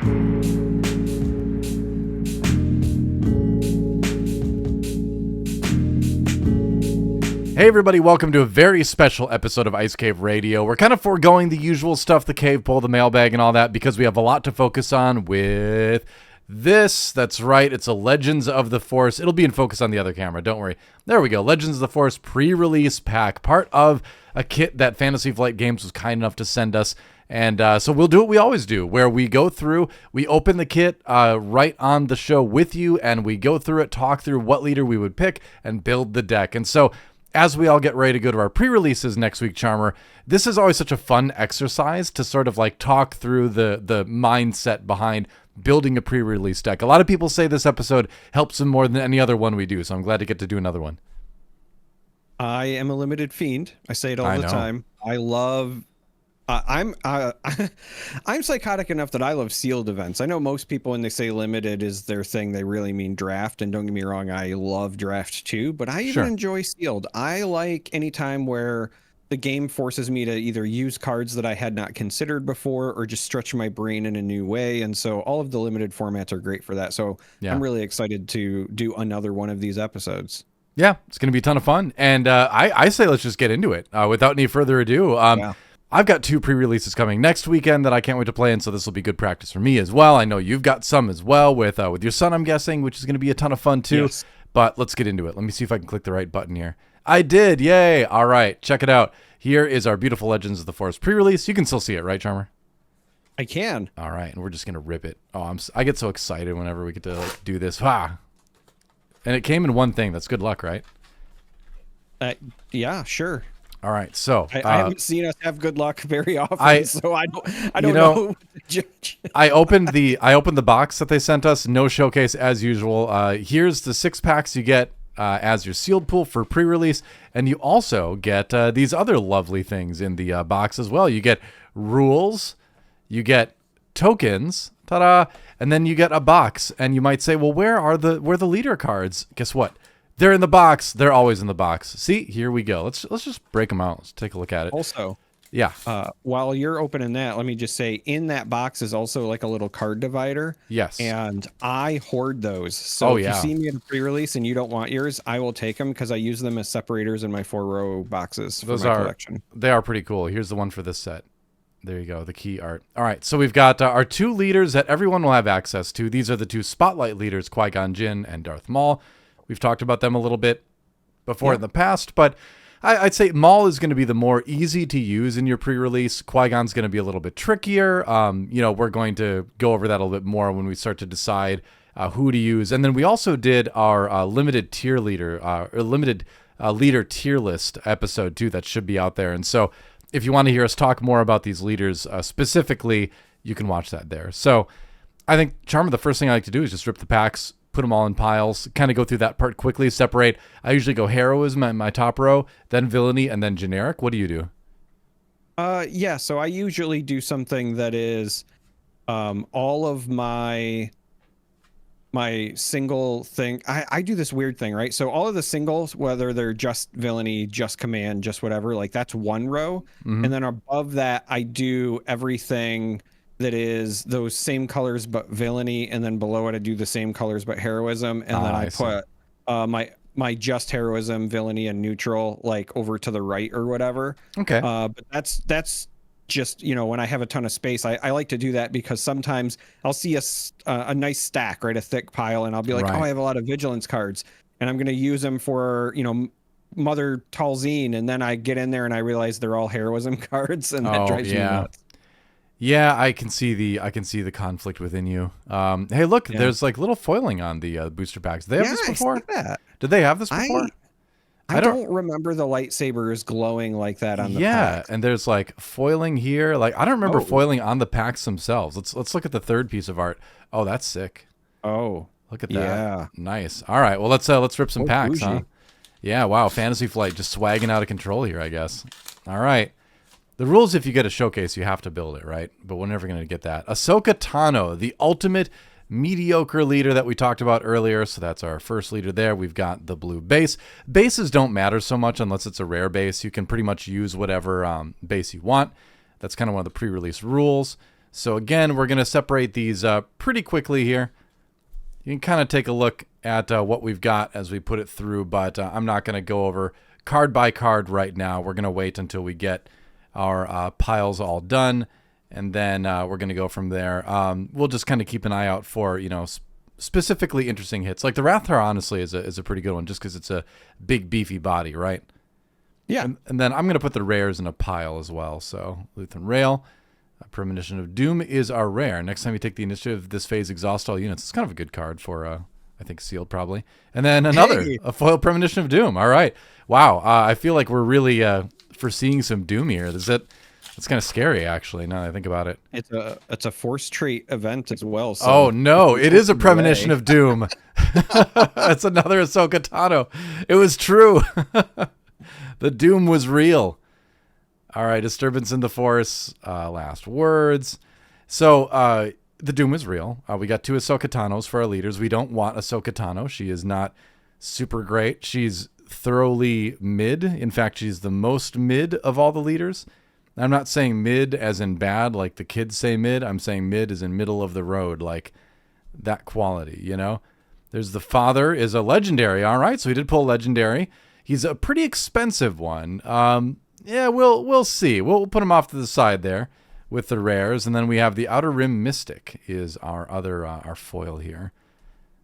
Hey everybody, welcome to a very special episode of Ice Cave Radio. We're kind of foregoing the usual stuff, the cave pull, the mailbag, and all that, because we have a lot to focus on with this. That's right, it's a Legends of the Force. It'll be in focus on the other camera, don't worry. There we go, Legends of the Force pre-release pack, part of a kit that Fantasy Flight Games was kind enough to send us. And so we'll do what we always do, where we go through, we open the kit right on the show with you, and we go through it, talk through what leader we would pick, and build the deck. And so as we all get ready to go to our pre-releases next week, Charmer, this is always such a fun exercise to sort of like talk through the mindset behind building a pre-release deck. A lot of people say this episode helps them more than any other one we do, so I'm glad to get to do another one. I am a limited fiend. I say it all the time. I love... I'm psychotic enough that I love sealed events. I know most people, when they say limited is their thing, they really mean draft. And don't get me wrong, I love draft too, but I even enjoy sealed. I like any time where the game forces me to either use cards that I had not considered before or just stretch my brain in a new way. And so all of the limited formats are great for that. So I'm really excited to do another one of these episodes. Yeah, it's going to be a ton of fun. And I say let's just get into it without any further ado. I've got 2 pre-releases coming next weekend that I can't wait to play, and so this will be good practice for me as well. I know you've got some as well with your son, I'm guessing, which is going to be a ton of fun too. Yes. But let's get into it. Let me see if I can click the right button here. I did. Yay. All right. Check it out. Here is our beautiful Legends of the Force pre-release. You can still see it, right, Charmer? I can. All right. And we're just going to rip it. Oh, I get so excited whenever we get to do this. And it came in one thing. That's good luck, right? Yeah, sure. All right, so I haven't seen us have good luck very often, so I don't know what to judge. I opened the box that they sent us. No showcase as usual. Here's the 6 packs you get as your sealed pool for pre-release, and you also get these other lovely things in the box as well. You get rules, you get tokens, ta-da, and then you get a box. And you might say, well, where are the leader cards? Guess what? They're in the box. They're always in the box. See, here we go. Let's just break them out. Let's take a look at it. Also, yeah. While you're opening that, let me just say, in that box is also like a little card divider. Yes. And I hoard those. So if you see me in a pre-release and you don't want yours, I will take them because I use them as separators in my 4-row boxes for my collection. They are pretty cool. Here's the one for this set. There you go, the key art. All right, so we've got our 2 leaders that everyone will have access to. These are the 2 spotlight leaders, Qui-Gon Jinn and Darth Maul. We've talked about them a little bit before in the past, but I'd say Maul is going to be the more easy to use in your pre-release. Qui-Gon's going to be a little bit trickier. We're going to go over that a little bit more when we start to decide who to use. And then we also did our limited tier leader, or limited leader tier list episode too, that should be out there. And so if you want to hear us talk more about these leaders specifically, you can watch that there. So I think, Charmer, the first thing I like to do is just rip the packs, put them all in piles, kind of go through that part quickly, separate. I usually go heroism in my top row, then villainy, and then generic. What do you do? Yeah, so I usually do something that is all of my single thing. I do this weird thing, right? So all of the singles, whether they're just villainy, just command, just whatever, like that's one row. Mm-hmm. And then above that, I do everything that is those same colors but villainy, and then below it I do the same colors but heroism, and then I put my just heroism, villainy, and neutral like over to the right or whatever. Okay. But that's just, when I have a ton of space, I like to do that because sometimes I'll see a nice stack, right, a thick pile, and I'll be like, oh, I have a lot of vigilance cards and I'm going to use them for Mother Talzine, and then I get in there and I realize they're all heroism cards, and that drives me nuts. Yeah, I can see the conflict within you. Hey, look, there's like little foiling on the booster packs. Did they have this before? Did they have this before? I don't remember the lightsabers glowing like that on the packs. And there's like foiling here. Like I don't remember foiling on the packs themselves. Let's look at the third piece of art. Oh, that's sick. Oh, look at that. Yeah, nice. All right, well let's rip some packs, bougie. Huh? Yeah, wow, Fantasy Flight just swagging out of control here, I guess. All right. The rules, if you get a showcase, you have to build it, right? But we're never going to get that. Ahsoka Tano, the ultimate mediocre leader that we talked about earlier. So that's our first leader there. We've got the blue base. Bases don't matter so much unless it's a rare base. You can pretty much use whatever base you want. That's kind of one of the pre-release rules. So again, we're going to separate these pretty quickly here. You can kind of take a look at what we've got as we put it through, but I'm not going to go over card by card right now. We're going to wait until we get our piles all done, and then we're going to go from there. We'll just kind of keep an eye out for, specifically interesting hits. Like the Rathar, honestly, is a pretty good one just because it's a big, beefy body, right? Yeah. And then I'm going to put the rares in a pile as well. So Lutheran Rail. Premonition of Doom is our rare. Next time you take the initiative, this phase exhaust all units. It's kind of a good card for, I think, sealed probably. And then another, a foil Premonition of Doom. All right. Wow. I feel like we're really foreseeing some Doom here. It's kind of scary, actually, now that I think about it. It's a force trait event as well. So oh, no. It is a Premonition of Doom. That's another Ahsoka Tano. It was true. The Doom was real. All right, Disturbance in the Force, last words. So the Doom is real. We got 2 Ahsoka Tanos for our leaders. We don't want Ahsoka Tano. She is not super great. She's thoroughly mid. In fact, she's the most mid of all the leaders. I'm not saying mid as in bad, like the kids say mid. I'm saying mid as in middle of the road, like that quality, There's the Father is a legendary. All right, so we did pull legendary. He's a pretty expensive one. Yeah, we'll see. We'll put him off to the side there with the rares, and then we have the Outer Rim Mystic is our other our foil here.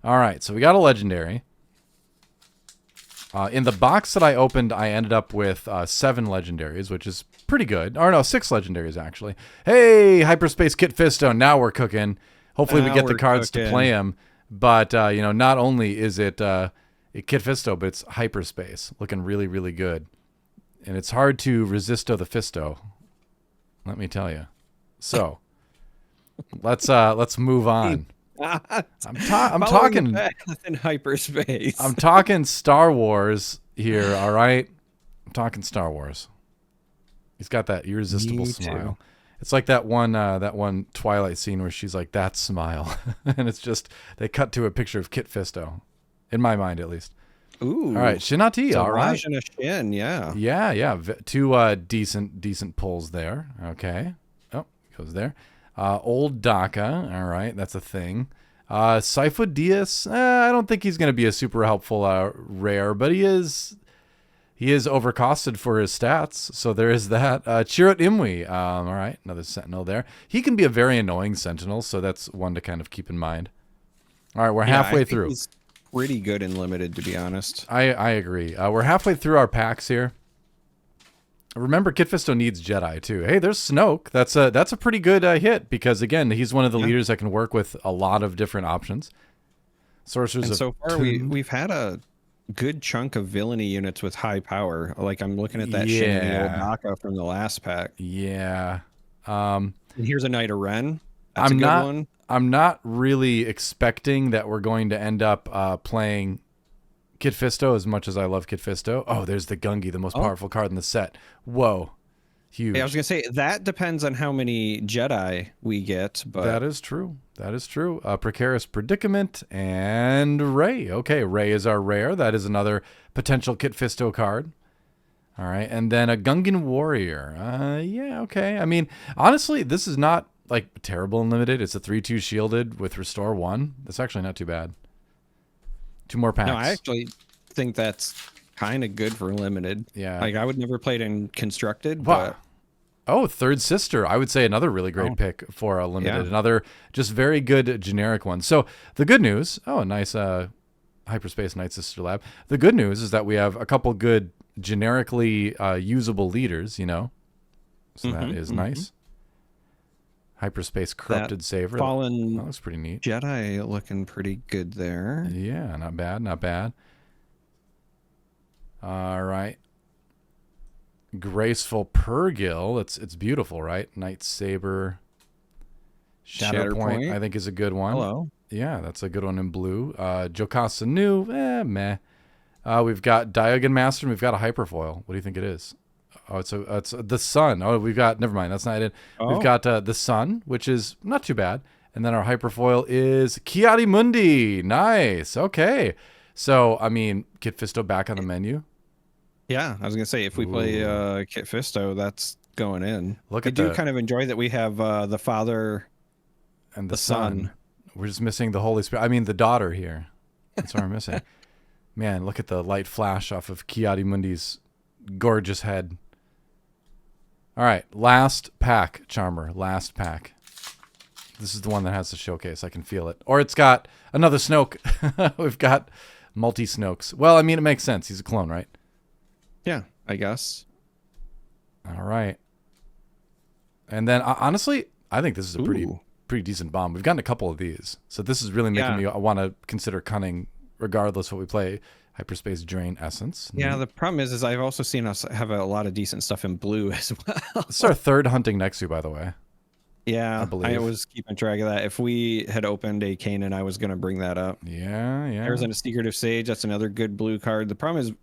All right, so we got a legendary. In the box that I opened, I ended up with 7 legendaries, which is pretty good. Or no, 6 legendaries actually. Hey, Hyperspace Kit Fisto, now we're cooking. Hopefully we get the cards to play him. But not only is it Kit Fisto, but it's Hyperspace, looking really, really good. And it's hard to resisto the Fisto, let me tell you. So let's move on. I'm talking in hyperspace. I'm talking Star Wars here. All right, I'm talking Star Wars. He's got that irresistible smile. It's like that one Twilight scene where she's like, that smile, and it's just they cut to a picture of Kit Fisto, in my mind at least. Ooh. All right, Shinati. All right. And a Shin, yeah. Yeah. 2 decent pulls there. Okay. Oh, goes there. Old Daka. All right, that's a thing. Sifo Diaz. I don't think he's going to be a super helpful rare, but he is overcosted for his stats, so there is that. Chirrut Imwe. All right, another Sentinel there. He can be a very annoying Sentinel, so that's one to kind of keep in mind. All right, we're halfway through. He's pretty good in limited, to be honest. I agree. We're halfway through our packs here. Remember, Kit Fisto needs Jedi too. Hey, there's Snoke. That's a pretty good hit because again, he's one of the leaders that can work with a lot of different options. Sorcerers. And so far, we've had a good chunk of villainy units with high power. Like I'm looking at that Shin and the Old Daka from the last pack. Yeah. And here's a Knight of Ren. That's a good one. I'm not really expecting that we're going to end up playing Kit Fisto as much as I love Kit Fisto. Oh, there's the Gungi, the most powerful card in the set. Whoa. Huge. Yeah, I was going to say, that depends on how many Jedi we get. But that is true. Precarious Predicament and Rey. Okay, Rey is our rare. That is another potential Kit Fisto card. All right, and then a Gungan Warrior. Yeah, okay. I mean, honestly, this is not like terrible and limited. It's a 3/2 shielded with Restore 1. That's actually not too bad. 2 more packs. No, I actually think that's kind of good for limited. Yeah. Like I would never play it in constructed. Wow. But Oh, Third Sister. I would say another really great pick for a limited. Yeah. Another just very good generic one. So the good news, a nice Hyperspace Night Sister Lab. The good news is that we have a couple good generically usable leaders, So that is nice. Hyperspace Corrupted Saver. Fallen that looks pretty neat. Jedi looking pretty good there. Yeah, not bad. All right. Graceful Purrgil. It's beautiful, right? Night Saber. Shatterpoint, I think, is a good one. Hello. Yeah, that's a good one in blue. Jocasta New, meh. We've got Diagon Master, and we've got a Hyperfoil. What do you think it is? Oh, it's the Sun. Oh, we've got, never mind, that's not it. Oh. We've got the Sun, which is not too bad. And then our Hyperfoil is Kiadi Mundi. Nice. Okay. So, I mean, Kit Fisto back on the menu. Yeah, I was going to say, if we play Kit Fisto, that's going in. Look I at do kind of enjoy that we have the father and the son. We're just missing the Holy Spirit. I mean, the daughter here. That's what we're missing. Man, look at the light flash off of Ki-Adi-Mundi's gorgeous head. All right, last pack, Charmer. Last pack. This is the one that has the showcase. I can feel it. Or it's got another Snoke. We've got multi-Snokes. Well, I mean, it makes sense. He's a clone, right? Yeah, I guess. All right. And then, honestly, I think this is a pretty decent bomb. We've gotten a couple of these. So this is really making me want to consider Cunning regardless what we play. Hyperspace Drain Essence. Yeah, the problem is I've also seen us have a lot of decent stuff in blue as well. This is our third hunting Nexu, by the way. Yeah, I believe. I was keeping track of that. If we had opened a Kanan, I was going to bring that up. Yeah. There's a Secretive Sage. That's another good blue card. The problem is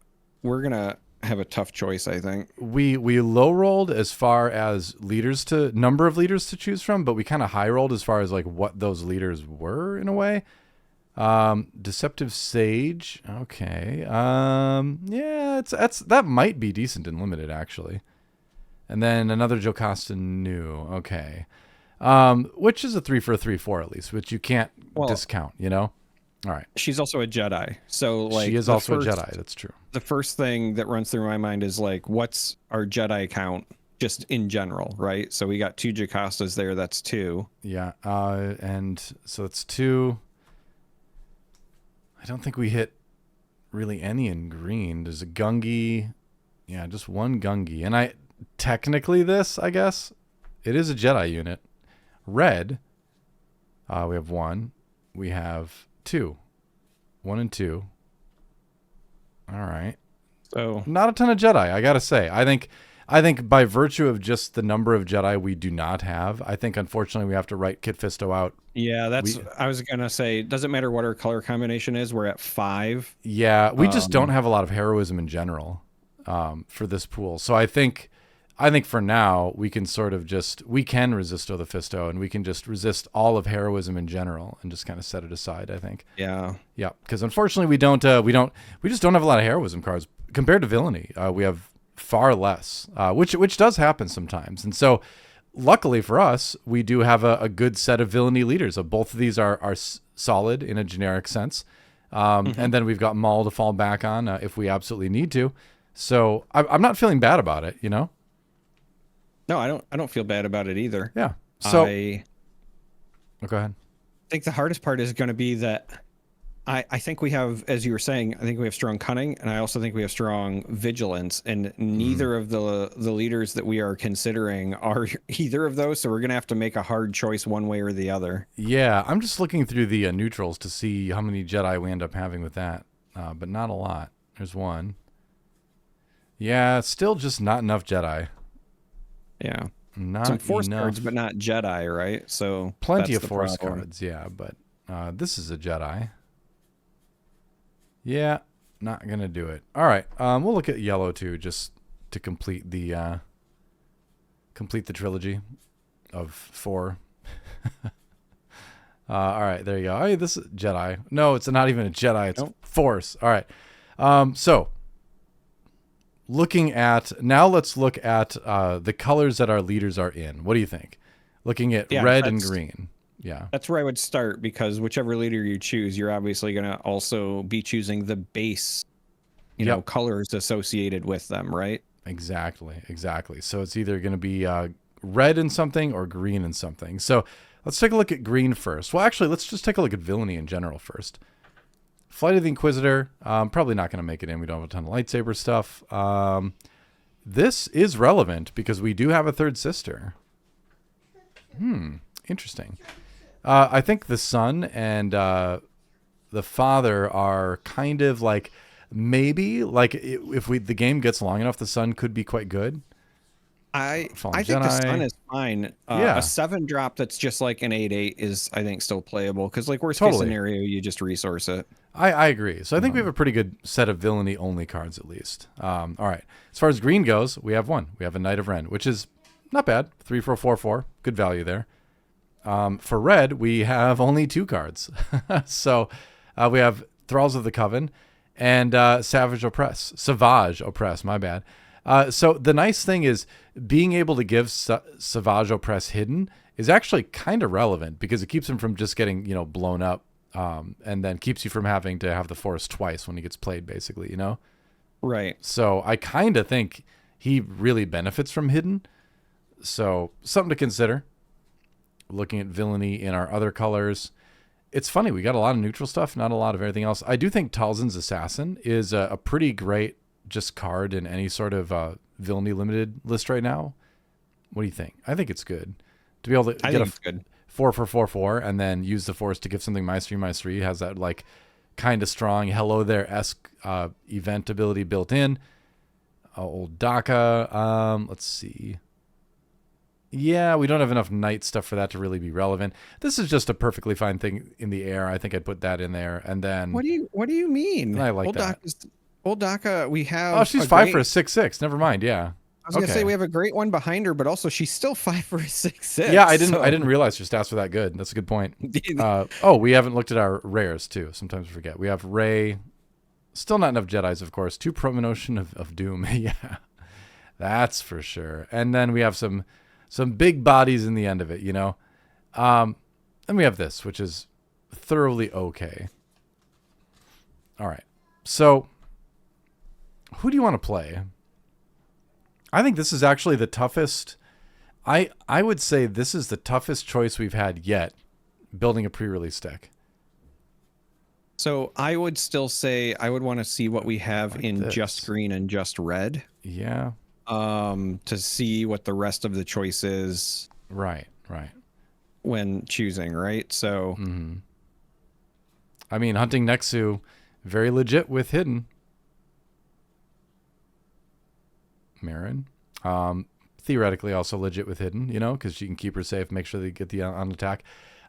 we're going to have a tough choice, I think. We low rolled as far as number of leaders to choose from, but we kind of high rolled as far as like what those leaders were in a way. Deceptive Sage. Okay. Yeah, that might be decent and limited actually. And then another Jocasta New. Okay. Which is a 3 for a 3/4 at least, which you can't discount, you know? All right. She's also a Jedi. So like she is also a Jedi, that's true. The first thing that runs through my mind is like, what's our Jedi count just in general, right? So we got 2 Jocastas there, that's 2. Yeah. And so it's 2. I don't think we hit really any in green. There's a Gungi. Yeah, just one Gungi. And technically this, I guess, it is a Jedi unit. Red, we have 1. We have 2. 1 and 2. All right. So not a ton of Jedi, I gotta say. I think by virtue of just the number of Jedi we do not have, I think unfortunately we have to write Kit Fisto out. Yeah, I was gonna say, doesn't matter what our color combination is, we're at 5. Yeah, we just don't have a lot of heroism in general for this pool. So I think for now we can we can resisto the Fisto, and we can just resist all of heroism in general and just kind of set it aside, I think. Yeah. Yeah, because unfortunately we just don't have a lot of heroism cards compared to villainy. We have far less, which does happen sometimes. And so luckily for us, we do have a good set of villainy leaders. Both of these are solid in a generic sense. And then we've got Maul to fall back on if we absolutely need to. So I'm not feeling bad about it, you know? No, I don't feel bad about it either. Yeah. So go ahead. I think the hardest part is going to be that I think we have, as you were saying, I think we have strong cunning, and I also think we have strong vigilance, and neither of the leaders that we are considering are either of those, so we're going to have to make a hard choice one way or the other. Yeah, I'm just looking through the neutrals to see how many Jedi we end up having with that, but not a lot. There's 1. Yeah, still just not enough Jedi. Yeah. Not some Force enough. cards, but not Jedi, right? So plenty of Force cards, yeah, but this is a Jedi. Yeah, not gonna do it. All right, we'll look at yellow too, just to complete the trilogy of 4. All right, there you go. Hey, this is Jedi. No, it's not even a Jedi. It's Force. All right. So let's look at the colors that our leaders are in. What do you think? Looking at red and green. Yeah. That's where I would start, because whichever leader you choose, you're obviously going to also be choosing the base, you know, colors associated with them, right? Exactly. So it's either going to be red in something or green in something. So let's take a look at green first. Well, actually, let's just take a look at villainy in general first. Flight of the Inquisitor, probably not going to make it in. We don't have a ton of lightsaber stuff. This is relevant because we do have a third sister. Interesting. I think the son and the father are kind of like, maybe like if the game gets long enough, the son could be quite good. I think the son is fine. A 7-drop that's just like an 8/8 is, I think, still playable, because like worst case scenario, you just resource it. I agree. So I think we have a pretty good set of villainy only cards at least. All right. As far as green goes, we have 1. We have a Knight of Ren, which is not bad. 3 for a 4/4. Good value there. For red, we have only 2 cards. So we have Thralls of the Coven and Savage Oppress, my bad. So the nice thing is being able to give Savage Opress hidden is actually kind of relevant because it keeps him from just getting, blown up, and then keeps you from having to have the force twice when he gets played, basically, Right. So I kind of think he really benefits from hidden. So something to consider. Looking at villainy in our other colors. It's funny, we got a lot of neutral stuff, not a lot of everything else. I do think Talzin's Assassin is a pretty great just card in any sort of villainy limited list right now. What do you think? I think it's good. To be able to get a 4/4/4/4 and then use the force to give something -3/3 has that like kind of strong Hello There-esque event ability built in. Old Daka. Let's see. Yeah, we don't have enough night stuff for that to really be relevant. This is just a perfectly fine thing in the air. I think I'd put that in there. And then what do you mean? I like that. Old Daka, we have. Oh, she's 5 for a 6/6. Never mind. Yeah. I was gonna say we have a great one behind her, but also she's still 5 for a 6/6. Yeah, I didn't realize your stats were that good. That's a good point. We haven't looked at our rares too. Sometimes we forget. We have Rey. Still not enough Jedis, of course. 2 Premonition of Doom. Yeah, that's for sure. And then we have some big bodies in the end of it, and we have this, which is thoroughly okay. All right. So who do you want to play? I think this is actually the toughest. I would say this is the toughest choice we've had yet, building a pre-release deck. So I would still say I would want to see what we have in this. Just green and just red. Yeah. To see what the rest of the choice is. Right. When choosing, right? So. Mm-hmm. I mean, hunting Nexu, very legit with hidden. Marin. Theoretically also legit with hidden, because you can keep her safe, make sure they get the on attack.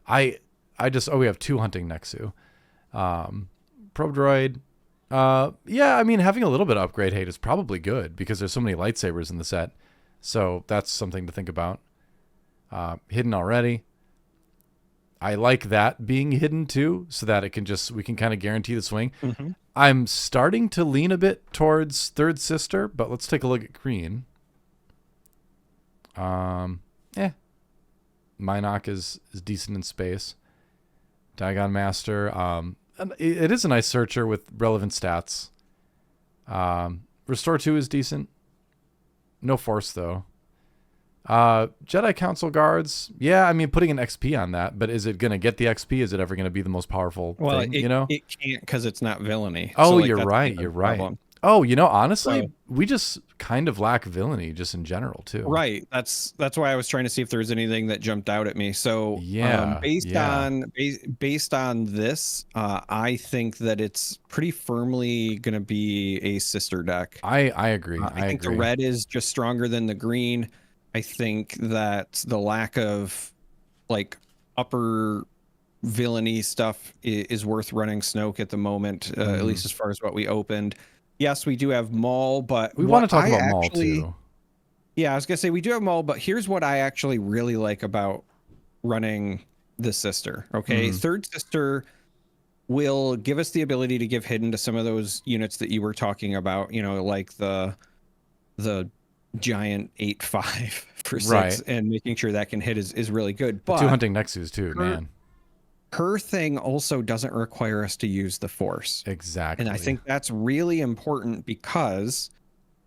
we have 2 hunting Nexu. Probe Droid. Yeah, I mean, having a little bit of upgrade hate is probably good because there's so many lightsabers in the set. So that's something to think about. Hidden already. I like that being hidden too, so that we can kind of guarantee the swing. Mm-hmm. I'm starting to lean a bit towards Third Sister, but let's take a look at green. Minok is decent in space. Diagon Master. It is a nice searcher with relevant stats. Restore 2 is decent. No force though. Jedi Council Guards. Yeah, I mean, putting an XP on that, but is it going to get the XP? Is it ever going to be the most powerful thing? It can't because it's not villainy. Oh, so, you're right. You're right. Oh, honestly, we just kind of lack villainy just in general too. Right. That's why I was trying to see if there was anything that jumped out at me. So based on this, I think that it's pretty firmly going to be a sister deck. I agree. I think the red is just stronger than the green. I think that the lack of like upper villainy stuff is worth running Snoke at the moment, at least as far as what we opened. Yes, we do have Maul, but we want to talk about Maul too. Yeah, I was gonna say we do have Maul, but here's what I actually really like about running the sister. Okay, Third Sister will give us the ability to give hidden to some of those units that you were talking about. Like the giant 8/5 for 6, and making sure that can hit is really good. But 2 hunting Nexus too, man. Her thing also doesn't require us to use the force. Exactly. And I think that's really important because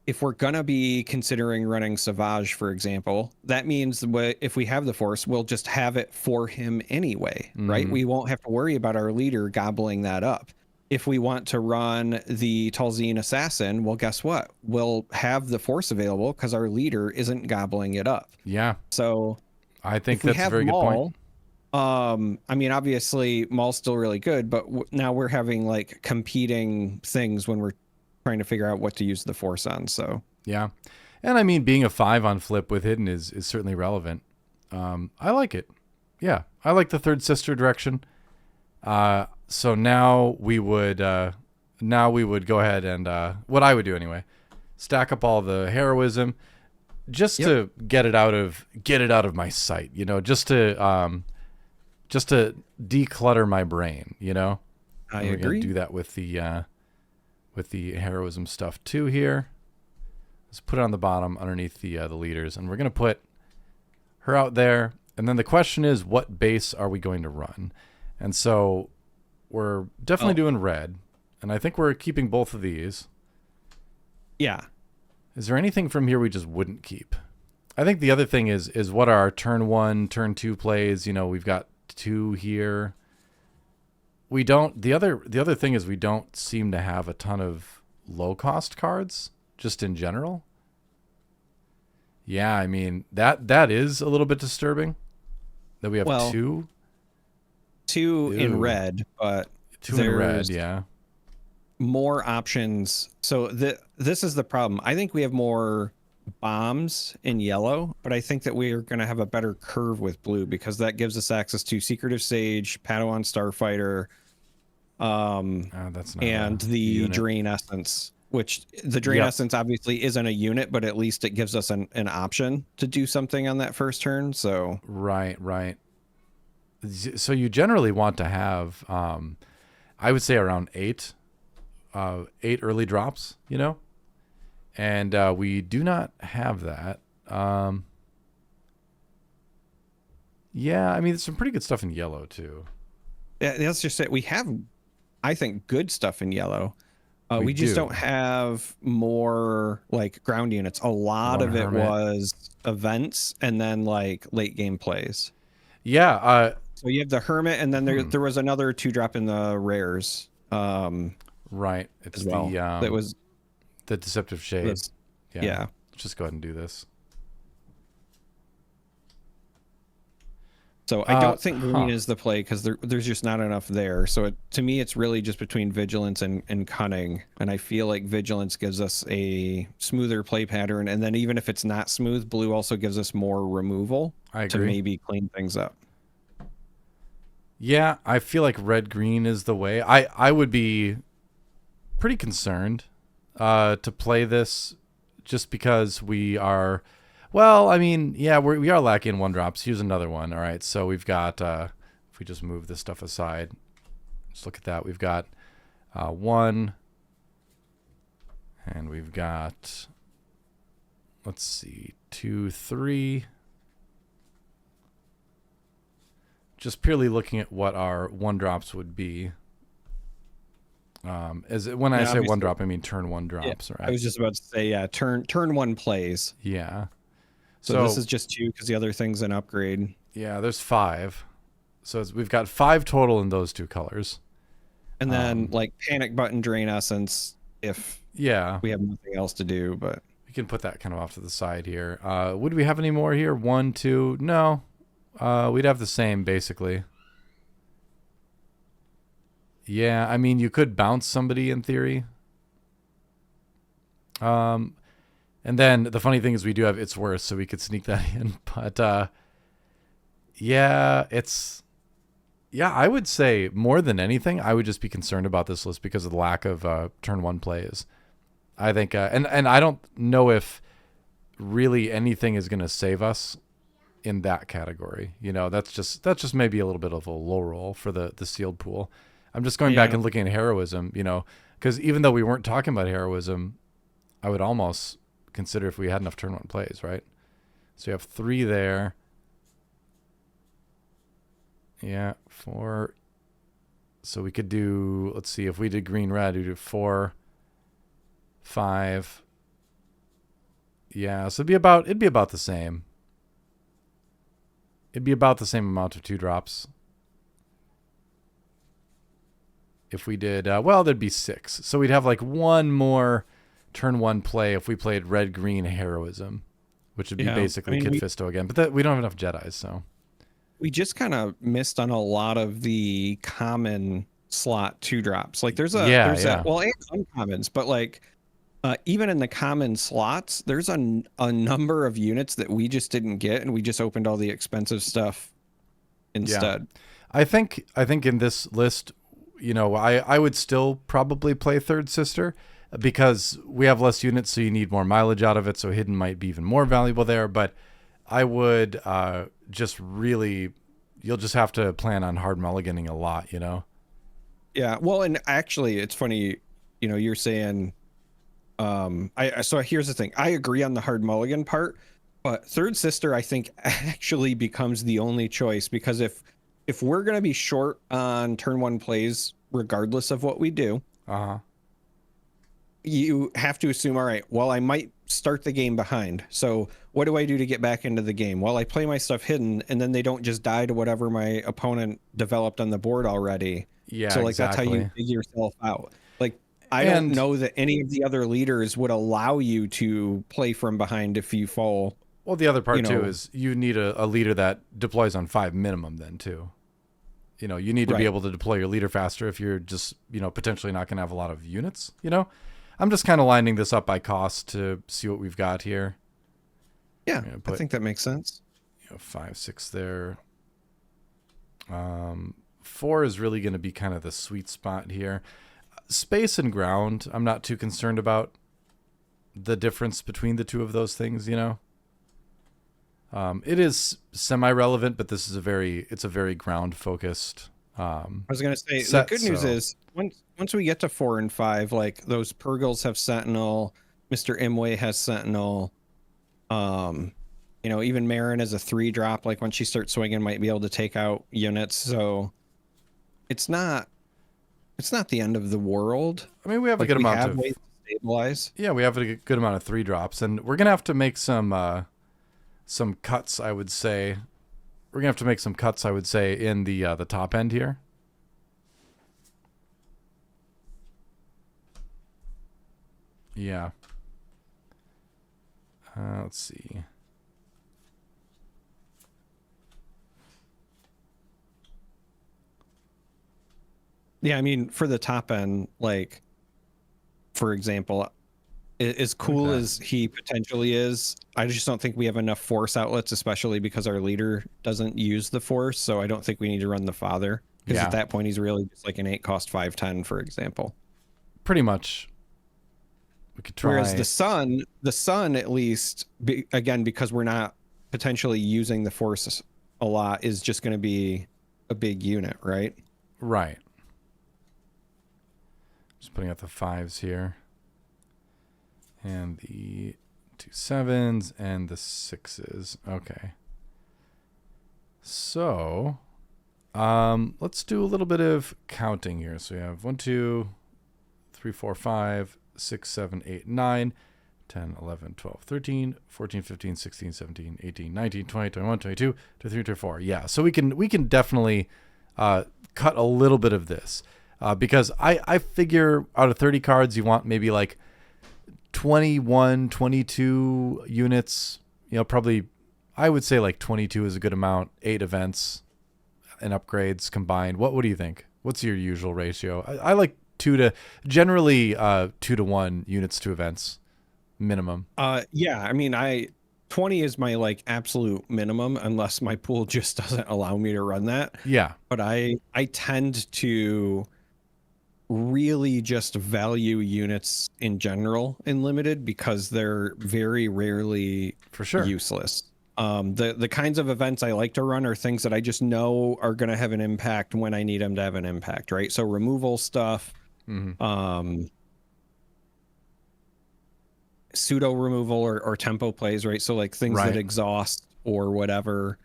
if we're going to be considering running Savage, for example, that means if we have the force, we'll just have it for him anyway, right? We won't have to worry about our leader gobbling that up. If we want to run the Talzin Assassin, well, guess what? We'll have the force available because our leader isn't gobbling it up. Yeah. So I think that's a very good point. I mean, obviously Maul's still really good, but now we're having like competing things when we're trying to figure out what to use the force on. So yeah. And I mean, being a 5 on flip with hidden is certainly relevant. I like it. Yeah. I like the Third Sister direction. So now we would go ahead and, what I would do anyway, stack up all the heroism just to get it out of my sight, just to declutter my brain, I agree. Do that with the heroism stuff too here. Let's put it on the bottom underneath the leaders, and we're going to put her out there. And then the question is, what base are we going to run? And so we're definitely doing red, and I think we're keeping both of these. Yeah. Is there anything from here we just wouldn't keep? I think the other thing is what are our turn 1, turn 2 plays? You know, we've got 2 here. We don't. The other thing is we don't seem to have a ton of low cost cards just in general. Yeah, I mean that is a little bit disturbing that we have 2 in red, but 2 in red, yeah. More options. So this is the problem. I think we have more bombs in yellow, but I think that we are going to have a better curve with blue because that gives us access to Secretive Sage, Padawan Starfighter, that's not and the unit. Drain Essence, which the Drain Essence obviously isn't a unit, but at least it gives us an option to do something on that first turn. So right. So you generally want to have, I would say around 8 early drops, you know, and we do not have that. Yeah, I mean, there's some pretty good stuff in yellow too. Yeah, let's just say we have, I think, good stuff in yellow. We just don't have more like ground units. A lot of it was events and then like late game plays. Yeah. So you have the Hermit, and then there was another 2-drop in the rares. Right. It's as well. That was the Deceptive Shades. Yeah. Let's just go ahead and do this. So I don't think green is the play because there's just not enough there. So to me, it's really just between Vigilance and Cunning. And I feel like Vigilance gives us a smoother play pattern. And then even if it's not smooth, blue also gives us more removal to maybe clean things up. Yeah, I feel like red-green is the way. I would be pretty concerned to play this just because we are... Well, I mean, yeah, we are lacking 1-drops. Here's another one. All right, so we've got, if we just move this stuff aside, let's look at that. We've got 1, and we've got, let's see, 2, 3. Just purely looking at what our 1-drops would be. When I say 1-drop, I mean turn 1 drops, right? I was just about to say, turn 1 plays. Yeah. So this is just 2 because the other thing's an upgrade. Yeah, there's 5. So we've got 5 total in those 2 colors. And then like Panic Button, Drain Essence, if we have nothing else to do, but we can put that kind of off to the side here. Would we have any more here? 1, 2? No. We'd have the same basically. Yeah, I mean you could bounce somebody in theory. And then the funny thing is we do have It's Worse, so we could sneak that in. But yeah, I would say more than anything, I would just be concerned about this list because of the lack of turn 1 plays. I think, and I don't know if really anything is going to save us in that category. You know, that's just maybe a little bit of a low roll for the sealed pool. I'm just going back and looking at heroism, you know, because even though we weren't talking about heroism, I would almost consider if we had enough turn 1 plays, right? So you have 3 there. Yeah, 4. So we could do, let's see, if we did green red, we do 4, 5. Yeah, so it'd be about the same. It'd be about the same amount of 2-drops. If we did, well, there'd be 6. So we'd have like 1 more turn 1 play if we played red-green heroism, which would be basically Kid Fisto again. But we don't have enough Jedis, so. We just kind of missed on a lot of the common slot 2-drops. Like there's and uncommons, but like even in the common slots, there's a number of units that we just didn't get, and we just opened all the expensive stuff instead. Yeah. I think in this list, you know, I would still probably play Third Sister because we have less units, so you need more mileage out of it. So hidden might be even more valuable there. But I would just really, you'll just have to plan on hard mulliganing a lot, you know? Yeah. Well, and actually, it's funny, you know, you're saying So here's the thing. I agree on the hard mulligan part, but Third Sister, I think, actually becomes the only choice, because if we're gonna be short on turn one plays, regardless of what we do, you have to assume, all right, well, I might start the game behind. So what do I do to get back into the game? Well, I play my stuff hidden, and then they don't just die to whatever my opponent developed on the board already. Yeah, so like exactly. that's how you figure yourself out. Like, I don't know that any of the other leaders would allow you to play from behind if you fall. Well, the other part too is you need a leader that deploys on 5 minimum then too. You need to be able to deploy your leader faster if you're just, potentially not going to have a lot of units, I'm just kind of lining this up by cost to see what we've got here. Yeah, I think that makes sense. 5, 6 there. 4 is really going to be kind of the sweet spot here. Space and ground, I'm not too concerned about the difference between the two of those things, It is semi-relevant, but this is it's a very ground-focused. I was going to say, the good news is once we get to 4 and 5, like those Purgles have Sentinel, Mr. Imwe has Sentinel, even Marin as a 3-drop, like when she starts swinging, might be able to take out units. So it's not the end of the world. I mean, we have a good amount of ways to stabilize. Yeah, we have a good amount of 3-drops, and we're gonna have to make some cuts. I would say we're gonna have to make some cuts. I would say in the top end here. Yeah. Let's see. Yeah, I mean, for the top end, like, for example, as cool as he potentially is, I just don't think we have enough force outlets, especially because our leader doesn't use the force. So I don't think we need to run the father, because at that point he's really just like an 8 cost 5/10, for example. Pretty much. We could try. Whereas the sun at least, again, because we're not potentially using the force a lot, is just going to be a big unit, right? Right. Just putting out the 5s here. And the 2 7s and the 6s. Okay. So, let's do a little bit of counting here. So we have 1, 2, 3, 4, 5, 6, 7, 8, 9, 10, 11, 12, 13, 14, 15, 16, 17, 18, 19, 20, 21, 22, 23, 24. Yeah, so we can definitely cut a little bit of this. Because I figure out of 30 cards, you want maybe like 21, 22 units. Probably, I would say like 22 is a good amount. 8 events and upgrades combined. What do you think? What's your usual ratio? I like 2 to 1 units to events minimum. Yeah, I mean, 20 is my like absolute minimum, unless my pool just doesn't allow me to run that. Yeah. But I tend to really just value units in general in limited, because they're very rarely for sure useless. The kinds of events I like to run are things that I just know are going to have an impact when I need them to have an impact, right? So removal stuff, pseudo removal or tempo plays, right? So like things that exhaust or whatever.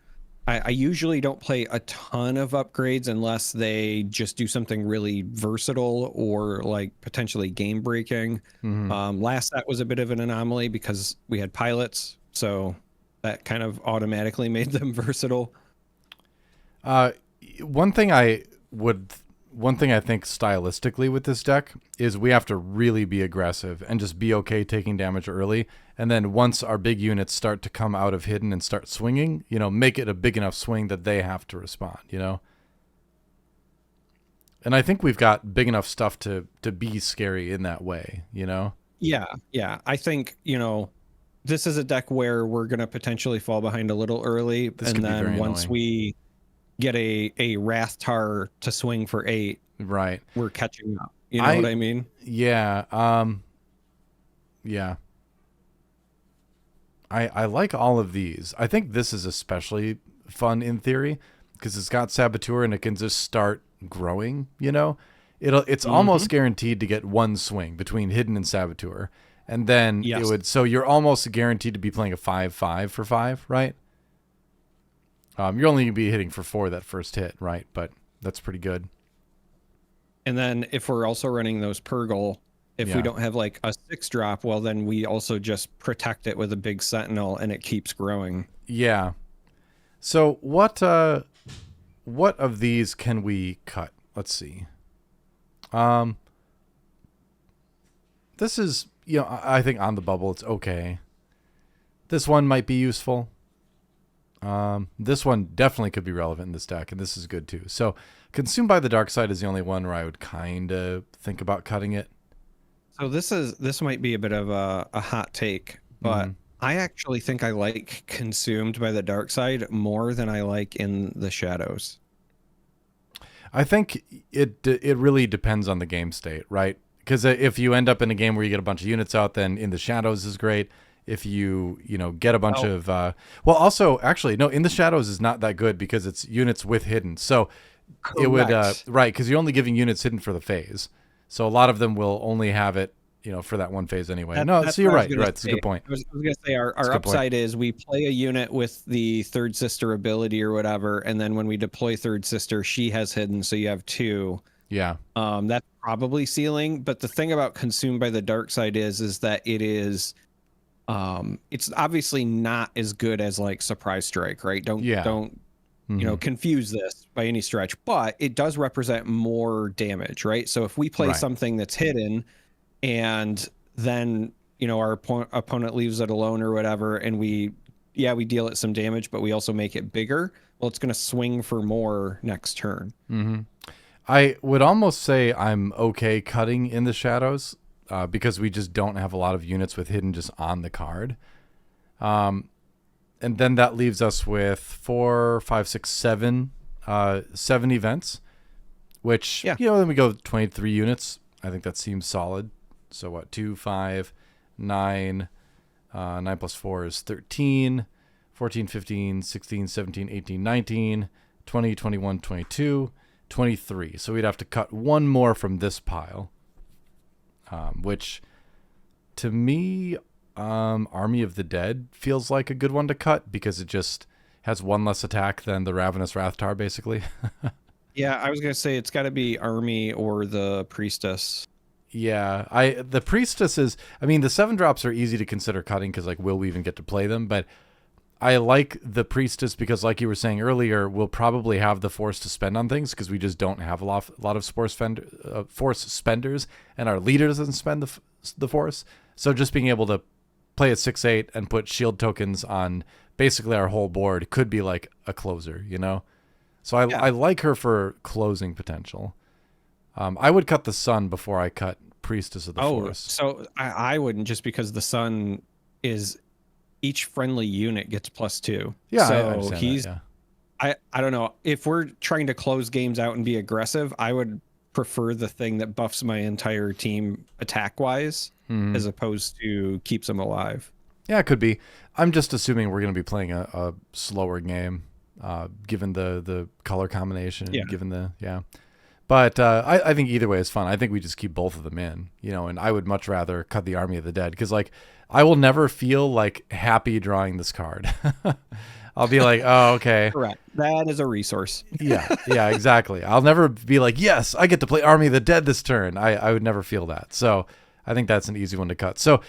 I usually don't play a ton of upgrades unless they just do something really versatile or like potentially game breaking. Last set was a bit of an anomaly because we had pilots, so that kind of automatically made them versatile. One thing I think stylistically with this deck is we have to really be aggressive and just be okay taking damage early. And then once our big units start to come out of hidden and start swinging, make it a big enough swing that they have to respond, And I think we've got big enough stuff to be scary in that way, Yeah. I think, this is a deck where we're going to potentially fall behind a little early. And then once we get a Rathtar to swing for 8, right, we're catching up. You know what I mean? Yeah. Yeah. I like all of these. I think this is especially fun in theory because it's got Saboteur and it can just start growing, It's almost guaranteed to get one swing between Hidden and Saboteur. And then Yes. it would, so you're almost guaranteed to be playing a 5/5 for 5, right? You're only going to be hitting for 4 that first hit, right? But that's pretty good. And then if we're also running those Purgle, if we don't have like a 6 drop, well, then we also just protect it with a big Sentinel and it keeps growing. Yeah. So what of these can we cut? Let's see. This is, I think on the bubble it's okay. This one might be useful. This one definitely could be relevant in this deck, and this is good too. So Consumed by the Dark Side is the only one where I would kind of think about cutting it. So this might be a bit of a hot take, but I actually think I like Consumed by the Dark Side more than I like in the Shadows. I think it really depends on the game state, right? Because if you end up in a game where you get a bunch of units out, then in the Shadows is great. If you get a bunch of also actually no, in the Shadows is not that good because it's units with hidden. So Correct. It would right, because you're only giving units hidden for the phase. So a lot of them will only have it for that one phase anyway. So you're right. Right, that's a good point. I was going to say our upside is we play a unit with the Third Sister ability or whatever, and then when we deploy Third Sister, she has hidden, so you have 2. Yeah. That's probably ceiling. But the thing about Consumed by the Dark Side is that it is, it's obviously not as good as like Surprise Strike, right? Don't confuse this by any stretch, but it does represent more damage, right? So if we play something that's hidden and then our opponent leaves it alone or whatever, and we deal it some damage, but we also make it bigger, well, it's going to swing for more next turn. I would almost say I'm okay cutting in the Shadows because we just don't have a lot of units with hidden just on the card. And then that leaves us with 4, 5, 6, 7, 7 events, which, then we go 23 units. I think that seems solid. So what, 2, 5, 9, 9 plus 4 is 13, 14, 15, 16, 17, 18, 19, 20, 21, 22, 23. So we'd have to cut one more from this pile, which to me, Army of the Dead feels like a good one to cut because it just has one less attack than the Ravenous Rathtar, basically. Yeah, I was going to say it's got to be Army or the Priestess. Yeah, the Priestess is, the 7 drops are easy to consider cutting because, will we even get to play them? But I like the Priestess because, like you were saying earlier, we'll probably have the force to spend on things because we just don't have a lot of force spenders, and our leader doesn't spend the force. So just being able to play a 6/8 and put shield tokens on basically our whole board could be like a closer, So I like her for closing potential. I would cut the Sun before I cut Priestess of the Forest. So I wouldn't, just because the Sun is each friendly unit gets +2. Yeah, so I understand he's. That, I don't know, if we're trying to close games out and be aggressive, I would prefer the thing that buffs my entire team attack wise as opposed to keeps them alive. Yeah, it could be. I'm just assuming we're going to be playing a slower game, given the color combination. Given But I think either way is fun. I think we just keep both of them in, and I would much rather cut the Army of the Dead because, I will never feel happy drawing this card. I'll be like, oh, okay. Correct. That is a resource. Yeah, exactly. I'll never be like, yes, I get to play Army of the Dead this turn. I would never feel that. So I think that's an easy one to cut. So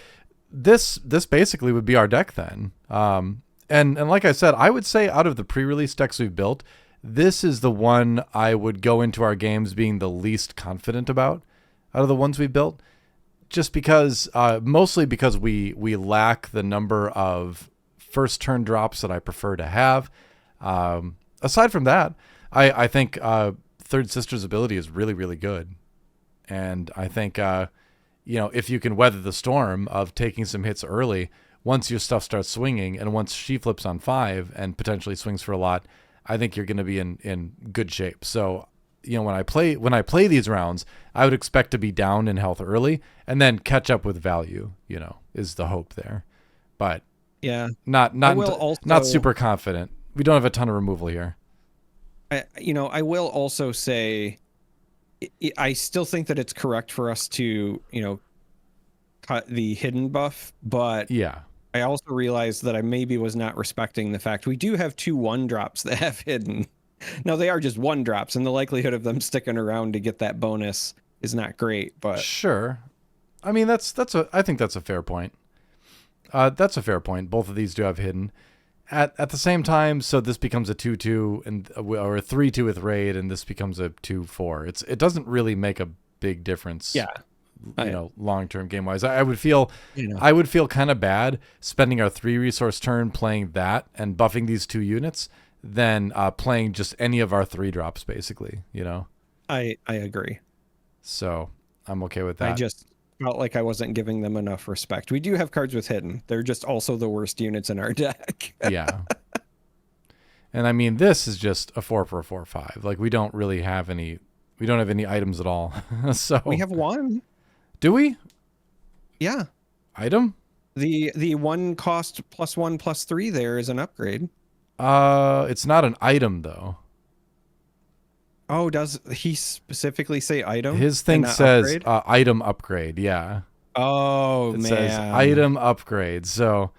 this basically would be our deck then. And like I said, I would say out of the pre-release decks we've built, this is the one I would go into our games being the least confident about out of the ones we built. Just because, mostly because we lack the number of first turn drops that I prefer to have. Aside from that, I think Third Sister's ability is really, really good. And I think, if you can weather the storm of taking some hits early, once your stuff starts swinging and once she flips on 5 and potentially swings for a lot, I think you're going to be in good shape. So, when I play these rounds, I would expect to be down in health early and then catch up with value, is the hope there. But yeah, not super confident. We don't have a ton of removal here. I will also say I still think that it's correct for us to, cut the hidden buff, but yeah. I also realized that I maybe was not respecting the fact we do have 2 1-drops that have hidden. Now they are just 1-drops, and the likelihood of them sticking around to get that bonus is not great, but Sure. I mean, I think that's a fair point. That's a fair point. Both of these do have hidden. At the same time, so this becomes a 2-2 and or a 3-2 with raid, and this becomes a 2-4. It doesn't really make a big difference. yeah. Long term game wise, I would feel kind of bad spending our 3 resource turn playing that and buffing these 2 units than playing just any of our 3 drops, basically. I agree. So I'm okay with that. I just felt like I wasn't giving them enough respect. We do have cards with hidden. They're just also the worst units in our deck. Yeah. And I mean, this is just a 4 for a 4/5. Like we don't have any items at all. So we have 1. Do we? Yeah. Item? The 1 cost +1/+3 there is an upgrade. It's not an item though. Oh, does he specifically say item? His thing says item upgrade. Yeah. Oh, it man. says item upgrade. So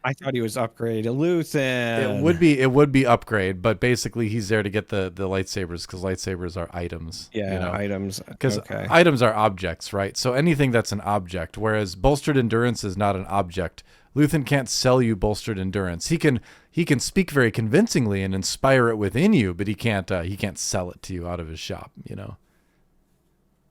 I thought he was upgrade Luthen. It would be upgrade, but basically he's there to get the lightsabers because lightsabers are items. Yeah, items. Because items are objects, right? So anything that's an object, whereas bolstered endurance is not an object. Luthen can't sell you bolstered endurance. He can speak very convincingly and inspire it within you, but he can't sell it to you out of his shop.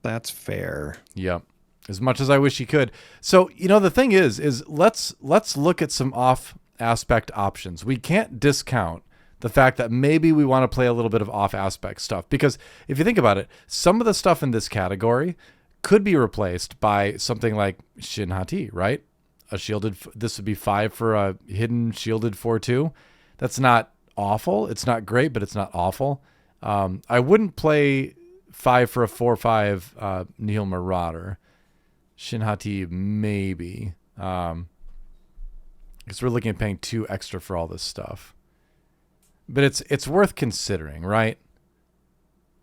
That's fair. Yep. As much as I wish he could. So, the thing is let's look at some off aspect options. We can't discount the fact that maybe we want to play a little bit of off aspect stuff, because if you think about it, some of the stuff in this category could be replaced by something like Shin Hati, right? This would be 5 for a hidden shielded 4/2. That's not awful. It's not great, but it's not awful. I wouldn't play 5 for a 4/5 Nihil Marauder. Shin Hati maybe. Because we're looking at paying 2 extra for all this stuff. But it's worth considering, right?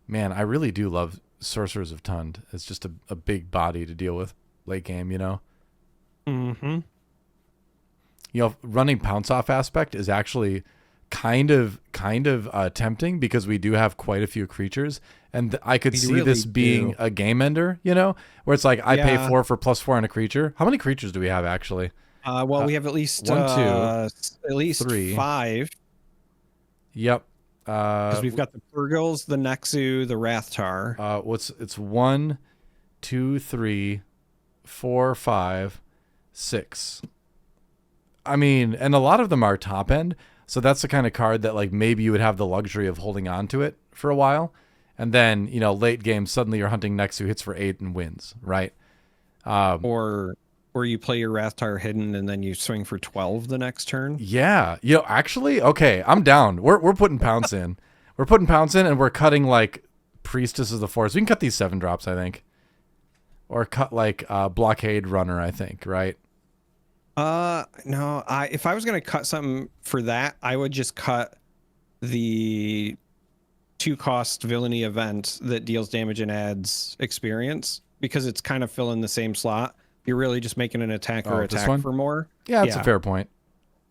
Man, I really do love Sorcerers of Tund. It's just a big body to deal with late game, Mm-hmm. Running Pounce Off aspect is actually kind of tempting because we do have quite a few creatures, and I could see this being a game ender, where it's like I pay 4 for +4 on a creature. How many creatures do we have actually? We have at least 1, 2, at least 3, 5. Yep. Because we've got the Purgles, the Nexu, the Rathtar. It's 1, 2, 3, 4, 5, 6. I mean, and a lot of them are top end. So that's the kind of card that like maybe you would have the luxury of holding on to it for a while. And then, late game, suddenly you're hunting Nexu, hits for 8 and wins, right? Or you play your Rathtar hidden and then you swing for 12 the next turn. Yeah. Actually, okay, I'm down. We're putting Pounce in. We're putting Pounce in and we're cutting like Priestess of the Forest. We can cut these 7 drops, I think. Or cut like Blockade Runner, I think, right? No, if I was going to cut something for that, I would just cut the 2-cost villainy event that deals damage and adds experience, because it's kind of filling the same slot. You're really just making an attacker attack for more. Yeah, that's a fair point.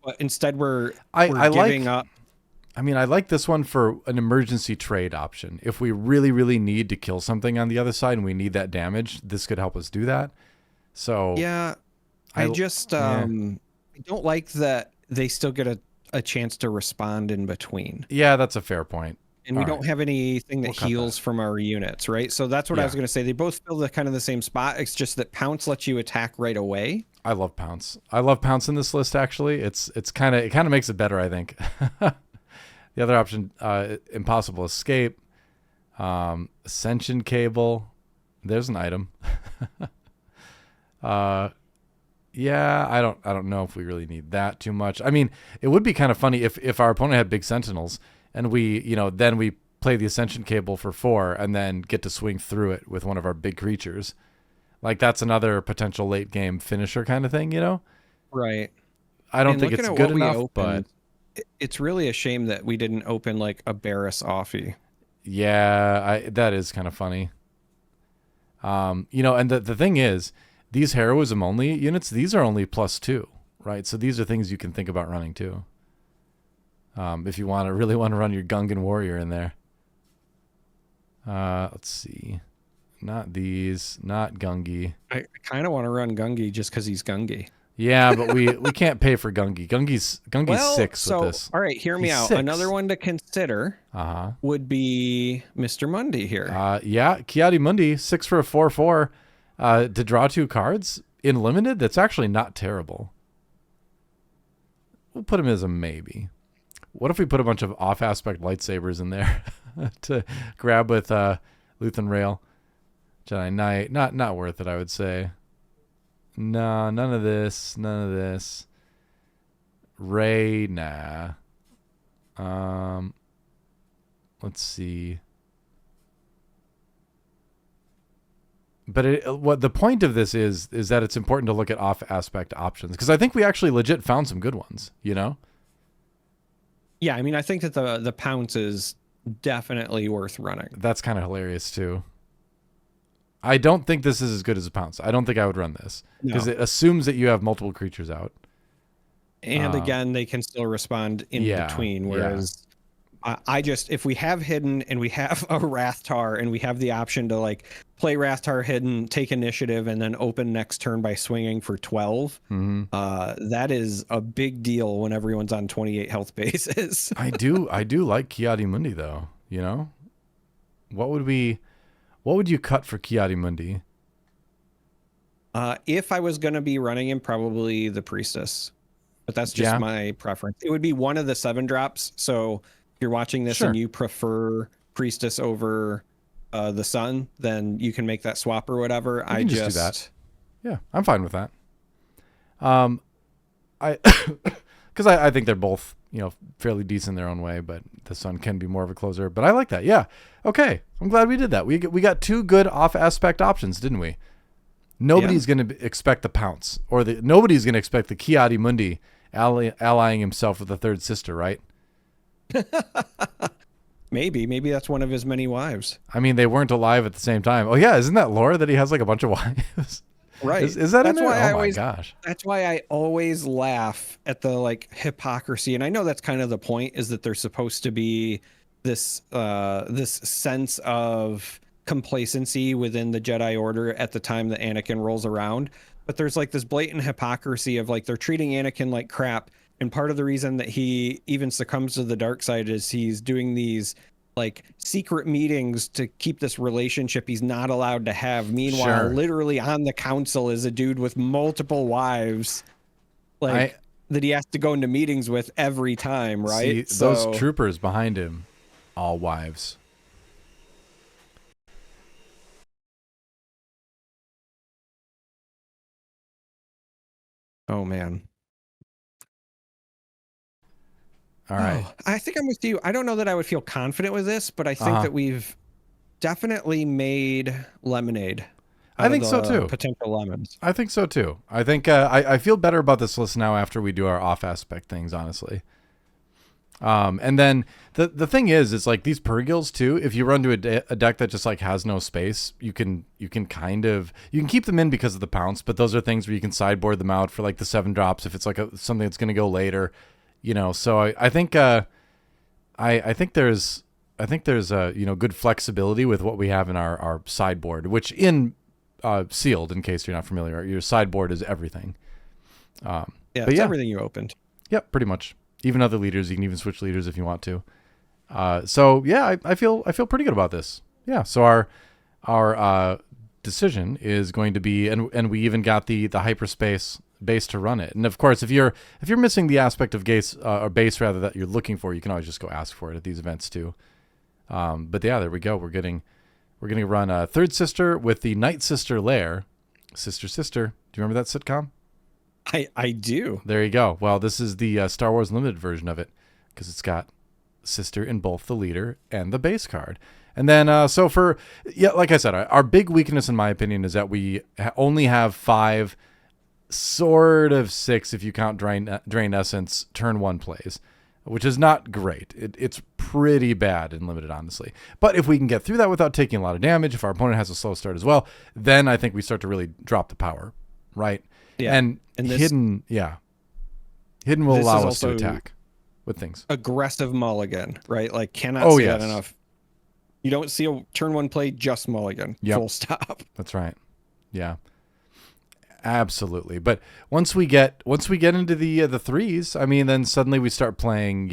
But instead we're giving up. I mean, I like this one for an emergency trade option. If we really, really need to kill something on the other side and we need that damage, this could help us do that. So yeah. I don't like that they still get a chance to respond in between. Yeah, that's a fair point. And we don't have anything that heals from our units, right? So that's what I was going to say. They both fill the kind of the same spot. It's just that Pounce lets you attack right away. I love Pounce. I love Pounce in this list, actually. It kind of makes it better, I think. The other option, Impossible Escape, Ascension Cable. There's an item. Yeah, I don't know if we really need that too much. I mean, it would be kind of funny if our opponent had big Sentinels and we, then we play the Ascension Cable for 4 and then get to swing through it with one of our big creatures. Like that's another potential late game finisher kind of thing, Right. I don't think it's good enough, but it's really a shame that we didn't open like a Barris Offie. Yeah, that is kind of funny. And the thing is, these heroism only units, these are only +2, right? So these are things you can think about running too. If you really want to run your Gungan warrior in there. Let's see. Not these, not Gungi. I kind of want to run Gungi just because he's Gungi. Yeah, but we can't pay for Gungi. Gungi's well, 6 with this. All right, hear me out. 6. Another one to consider would be Mr. Mundi here. Yeah, Ki-Adi-Mundi, 6 for a 4/4 to draw 2 cards in limited. That's actually not terrible. We'll put him as a maybe. What if we put a bunch of off-aspect lightsabers in there to grab with Luthen Rail, Jedi Knight? Not worth it, I would say. No, none of this. None of this. Rey, nah. Let's see. But what the point of this is that it's important to look at off-aspect options, because I think we actually legit found some good ones, you know? Yeah, I mean, I think that the Pounce is definitely worth running. That's kind of hilarious, too. I don't think this is as good as a Pounce. I don't think I would run this, because it assumes that you have multiple creatures out. And again, they can still respond in between, whereas I just, if we have hidden and we have a Rathtar and we have the option to like play Rathtar hidden, take initiative, and then open next turn by swinging for 12, that is a big deal when everyone's on 28 health bases. I do like Ki-Adi-Mundi though, you know? What would you cut for Ki-Adi-Mundi? If I was going to be running him, probably the Priestess. But that's just my preference. It would be one of the 7-drops. So if you're watching this and you prefer Priestess over the Sun, then you can make that swap or whatever. I just do that. Yeah, I'm fine with that. Because I think they're both, you know, fairly decent in their own way, but the Sun can be more of a closer. But I like that. Yeah. Okay. I'm glad we did that. We got 2 good off-aspect options, didn't we? Nobody's going to expect the Pounce, or nobody's going to expect the Ki-Adi-Mundi allying himself with the third sister, right? Maybe that's one of his many wives. I mean, they weren't alive at the same time. Oh yeah, isn't that lore that he has like a bunch of wives? Right. Is that in there? Oh my gosh. That's why I always laugh at the like hypocrisy. And I know that's kind of the point, is that there's supposed to be this sense of complacency within the Jedi Order at the time that Anakin rolls around. But there's like this blatant hypocrisy of like they're treating Anakin like crap. And part of the reason that he even succumbs to the dark side is he's doing these like secret meetings to keep this relationship he's not allowed to have. Meanwhile, literally on the council is a dude with multiple wives, like that he has to go into meetings with every time, right? See, those troopers behind him, all wives. Oh man. All right. Oh, I think I'm with you. I don't know that I would feel confident with this, but I think that we've definitely made lemonade. I think so too. Potential lemons. I think so too. I think I feel better about this list now after we do our off aspect things, honestly. And then the thing is, it's like these Purgils too. If you run to a deck that just like has no space, you can keep them in because of the Pounce, but those are things where you can sideboard them out for like the 7-drops if it's like something that's going to go later. You know, so I think I think there's you know, good flexibility with what we have in our sideboard, which in sealed, in case you're not familiar, your sideboard is everything. It's everything you opened. Yep, pretty much. Even other leaders, you can even switch leaders if you want to. So yeah, I feel pretty good about this. Yeah. So our decision is going to be, and we even got the hyperspace base to run it. And of course, if you're missing the aspect of base rather that you're looking for, you can always just go ask for it at these events too. But yeah, there we go. We're going to run a third sister with the Night Sister lair. Sister. Do you remember that sitcom? I do. There you go. Well, this is the Star Wars Limited version of it, because it's got sister in both the leader and the base card. And then, like I said, our big weakness, in my opinion, is that we only have 5, sort of 6 if you count Drain Essence, turn 1 plays. which is not great. It's pretty bad in limited, honestly. But if we can get through that without taking a lot of damage, if our opponent has a slow start as well, then I think we start to really drop the power, right? Yeah. And this, hidden will allow us to attack with things. Aggressive mulligan, right? Like, cannot say that enough. You don't see a turn 1 play, just mulligan. Yep. Full stop. That's right. Yeah. Absolutely. But once we get into the threes, I mean, then suddenly we start playing,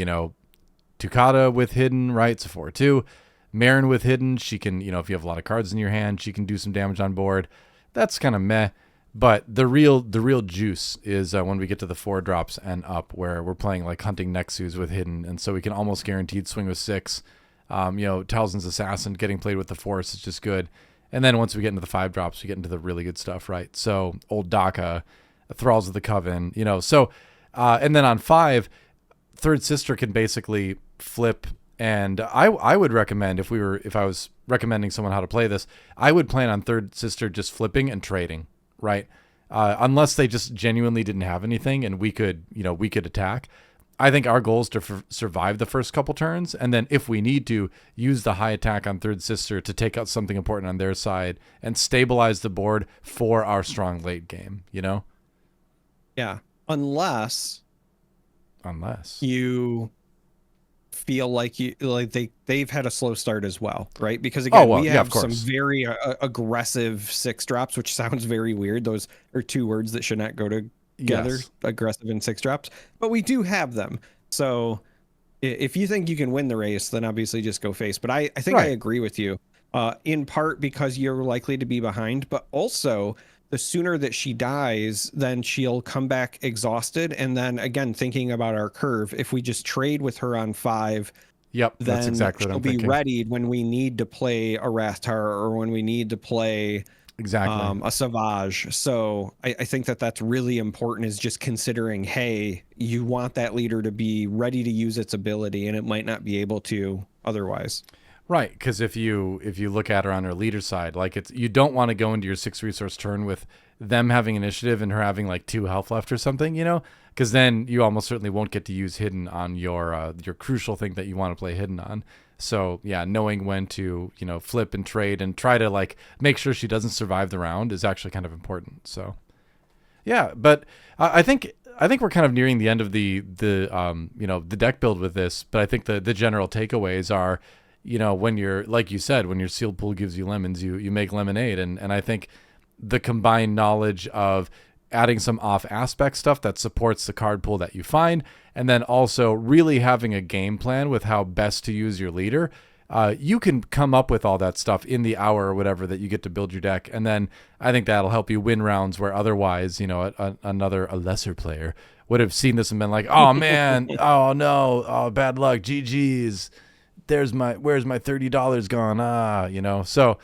Tucata with hidden, right? It's a 4/2. Marin with hidden, she can, if you have a lot of cards in your hand, she can do some damage on board. That's kind of meh. But the real juice is when we get to the 4 drops and up, where we're playing like Hunting Nexus with hidden, and so we can almost guaranteed swing with 6. Talzin's Assassin getting played with the Force is just good. And then once we get into the 5 drops, we get into the really good stuff, right? So Old Daka, Thralls of the Coven, and then on 5, Third Sister can basically flip. And I would recommend, if I was recommending someone how to play this, I would plan on Third Sister just flipping and trading, right? Unless they just genuinely didn't have anything and we could attack. I think our goal is to survive the first couple turns, and then if we need to, use the high attack on Third Sister to take out something important on their side and stabilize the board for our strong late game, Yeah. Unless you feel like they've had a slow start as well, right? Because again, we have some very aggressive 6 drops, which sounds very weird. Those are 2 words that should not go together. Yes. Aggressive and 6 drops, but we do have them. So if you think you can win the race, then obviously just go face. But I think I agree with you, in part because you're likely to be behind, but also the sooner that she dies, then she'll come back exhausted. And then again, thinking about our curve, if we just trade with her on 5, then that's exactly she'll what I'm be thinking. readied when we need to play a Wrathtar or when we need to play a Savage. So I think that's really important, is just considering, hey, you want that leader to be ready to use its ability, and it might not be able to otherwise. Right, because if you look at her on her leader side, like you don't want to go into your 6 resource turn with them having initiative and her having like 2 health left or something, because then you almost certainly won't get to use hidden on your crucial thing that you want to play hidden on. So yeah, knowing when to, flip and trade and try to like make sure she doesn't survive the round is actually kind of important. So yeah, but I think we're kind of nearing the end of the deck build with this, but I think the general takeaways are, when you're, like you said, when your sealed pool gives you lemons, you make lemonade. And I think the combined knowledge of adding some off aspect stuff that supports the card pool that you find, and then also really having a game plan with how best to use your leader. You can come up with all that stuff in the hour or whatever that you get to build your deck. And then I think that'll help you win rounds where otherwise, a lesser player would have seen this and been like, oh man, oh no, oh bad luck, GG's. Where's my $30 gone? So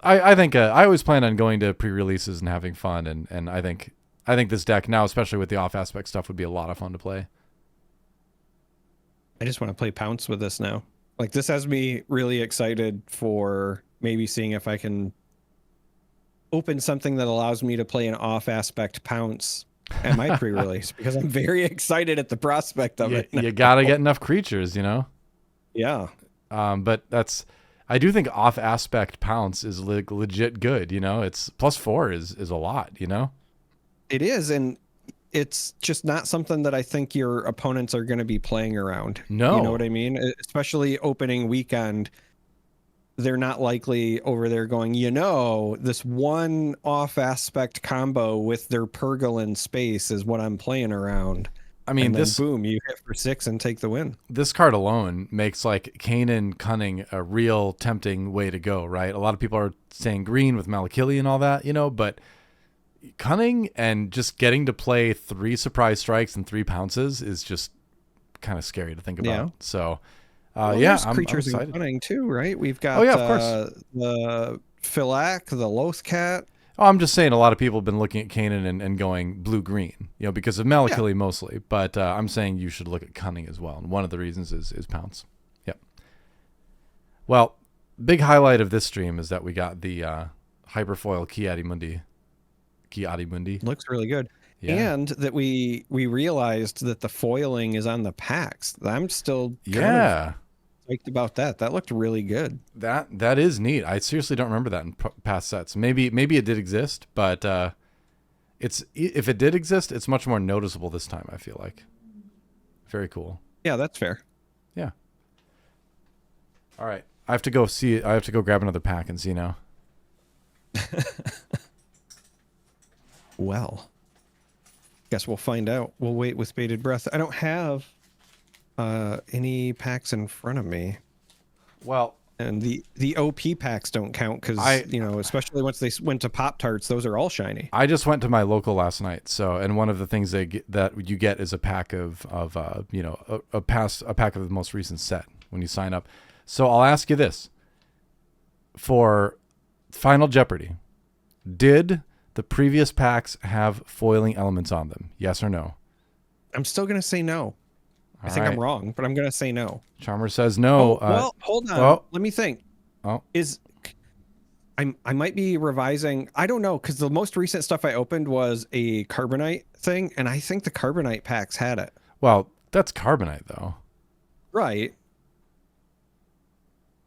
I think I always plan on going to pre-releases and having fun, and I think this deck now, especially with the off aspect stuff, would be a lot of fun to play. I just want to play Pounce with this now. Like, this has me really excited for maybe seeing if I can open something that allows me to play an off aspect Pounce at my pre-release, because I'm very excited at the prospect of it now. You gotta get enough creatures, Yeah. But I do think off aspect Pounce is legit good. It's +4 is a lot. It is, and it's just not something that I think your opponents are going to be playing around. No, you know what I mean? Especially opening weekend, they're not likely over there going, this one off aspect combo with their Purgolin space is what I'm playing around. I mean, boom, you hit for 6 and take the win. This card alone makes like Kanan Cunning a real tempting way to go, right? A lot of people are saying green with Malakili and all that, but Cunning and just getting to play 3 surprise strikes and 3 pounces is just kind of scary to think about. Yeah. So, I'm creatures in Cunning too, right? We've got of course. The Philac, the Lothcat. Oh, I'm just saying a lot of people have been looking at Kanan and going blue-green, because of Malakili mostly. But I'm saying you should look at Cunning as well. And one of the reasons is Pounce. Yep. Well, big highlight of this stream is that we got the Hyperfoil Ki Adi Mundi. Looks really good. And that we realized that the foiling is on the packs. I'm still kind of psyched about that. That looked really good. That is neat. I seriously don't remember that in past sets. Maybe it did exist, but if it did exist, it's much more noticeable this time, I feel like. Very cool. Yeah, that's fair. Yeah. All right. I have to go grab another pack and see now. Well, guess we'll find out. We'll wait with bated breath. I don't have any packs in front of me. Well, and the OP packs don't count because, especially once they went to Pop-Tarts, those are all shiny. I just went to my local last night, and one of the things that you get is a pack of a pack of the most recent set when you sign up. So I'll ask you this: for Final Jeopardy, did the previous packs have foiling elements on them? Yes or no? I'm still gonna say no. I think I'm wrong, but I'm going to say no. Charmer says no. Well, hold on. Let me think. Oh. I might be revising. I don't know, because the most recent stuff I opened was a Carbonite thing, and I think the Carbonite packs had it. Well, that's Carbonite, though. Right.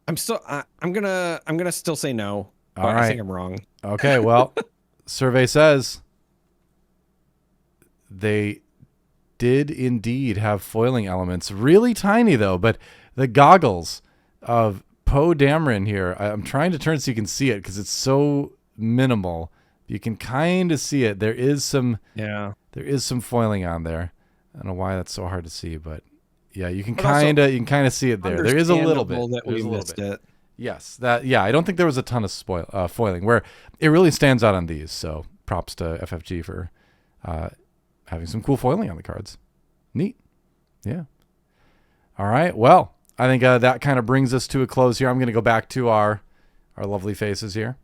I'm gonna still say no. All right. I think I'm wrong. Okay, well, survey says they did indeed have foiling elements. Really tiny, though, but the goggles of Poe Dameron here, I'm trying to turn so you can see it because it's so minimal. You can kind of see it. There is some foiling on there. I don't know why that's so hard to see, but yeah, you can kind of see it there. There is a little bit. That we missed it. Yes, I don't think there was a ton of foiling where it really stands out on these. So props to FFG for having some cool foiling on the cards. Neat. Yeah. All right. Well, I think that kind of brings us to a close here. I'm going to go back to our lovely faces here.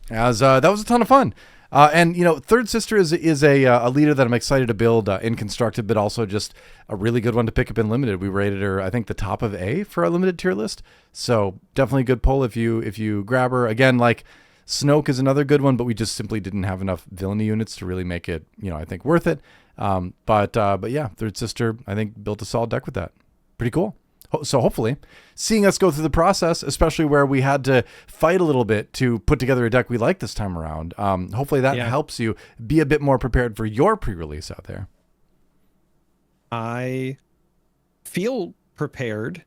As that was a ton of fun. And Third Sister is a leader that I'm excited to build in Constructed, but also just a really good one to pick up in Limited. We rated her, I think, the top of A for our Limited tier list. So definitely a good pull if you grab her. Again, like Snoke is another good one, but we just simply didn't have enough villainy units to really make it, I think, worth it. But yeah, Third Sister, I think, built a solid deck with that. Pretty cool. So hopefully, seeing us go through the process, especially where we had to fight a little bit to put together a deck we like this time around, hopefully that helps you be a bit more prepared for your pre-release out there. I feel prepared.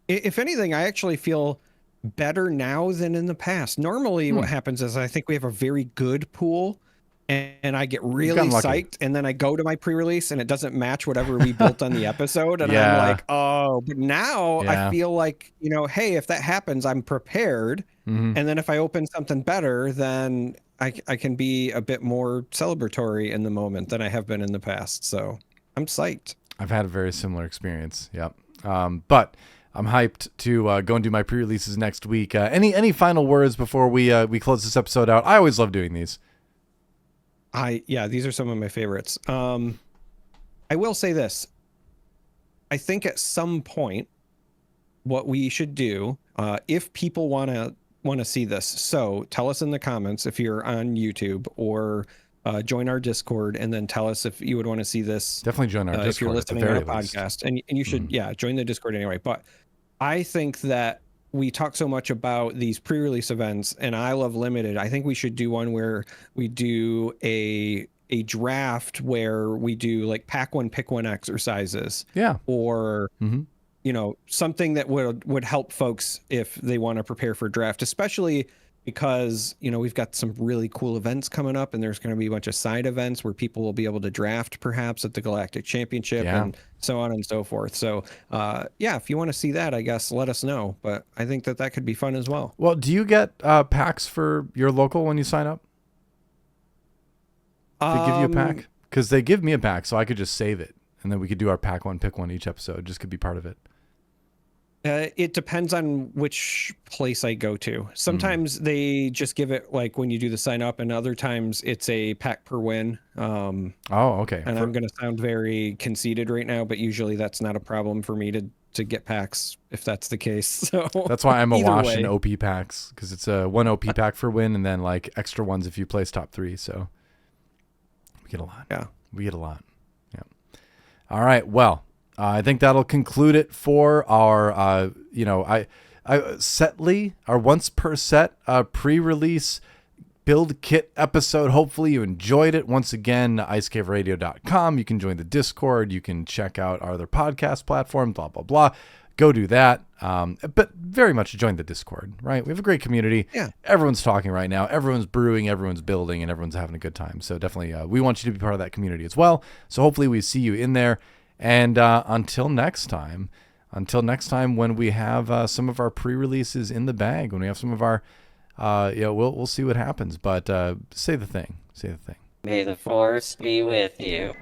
If anything, I actually feel better now than in the past. Normally what happens is I think we have a very good pool and I get really psyched, and then I go to my pre-release and it doesn't match whatever we built on the episode, and I'm like, oh, but now I feel like, hey, if that happens, I'm prepared. And then if I open something better, then I can be a bit more celebratory in the moment than I have been in the past. So I'm psyched. I've had a very similar experience. Yep. But I'm hyped to go and do my pre-releases next week. Any final words before we close this episode out? I always love doing these. These are some of my favorites. I will say this. I think at some point what we should do, if people want to see this, so tell us in the comments if you're on YouTube, or join our Discord, and then tell us if you would want to see this. Definitely join our Discord if you're listening to our podcast, and you should join the Discord anyway. But I think that we talk so much about these pre-release events, and I love Limited. I think we should do one where we do a draft where we do like pack one, pick one exercises. Yeah. Or something that would help folks if they want to prepare for draft, especially because we've got some really cool events coming up, and there's going to be a bunch of side events where people will be able to draft perhaps at the Galactic Championship and so on and so forth. So if you want to see that, I guess let us know, but I think that could be fun as well. Well, do you get packs for your local when you sign up? They give you a pack? Because they give me a pack, so I could just save it, and then we could do our pack one, pick one each episode. Just could be part of it. It depends on which place I go to. Sometimes they just give it like when you do the sign up, and other times it's a pack per win. Okay. And I'm going to sound very conceited right now, but usually that's not a problem for me to get packs if that's the case. So that's why I'm awash in OP packs, because it's a one OP pack for win, and then like extra ones if you place top 3. So We get a lot. Yeah. We get a lot. Yeah. All right. Well, I think that'll conclude it for our, Setly, our once per set pre-release build kit episode. Hopefully you enjoyed it. Once again, icecaveradio.com. You can join the Discord. You can check out our other podcast platforms, blah, blah, blah. Go do that. But very much join the Discord, right? We have a great community. Yeah. Everyone's talking right now. Everyone's brewing, everyone's building, and everyone's having a good time. So definitely we want you to be part of that community as well. So hopefully we see you in there. And until next time when we have some of our pre-releases in the bag, when we have some of our, we'll see what happens. But say the thing. May the force be with you.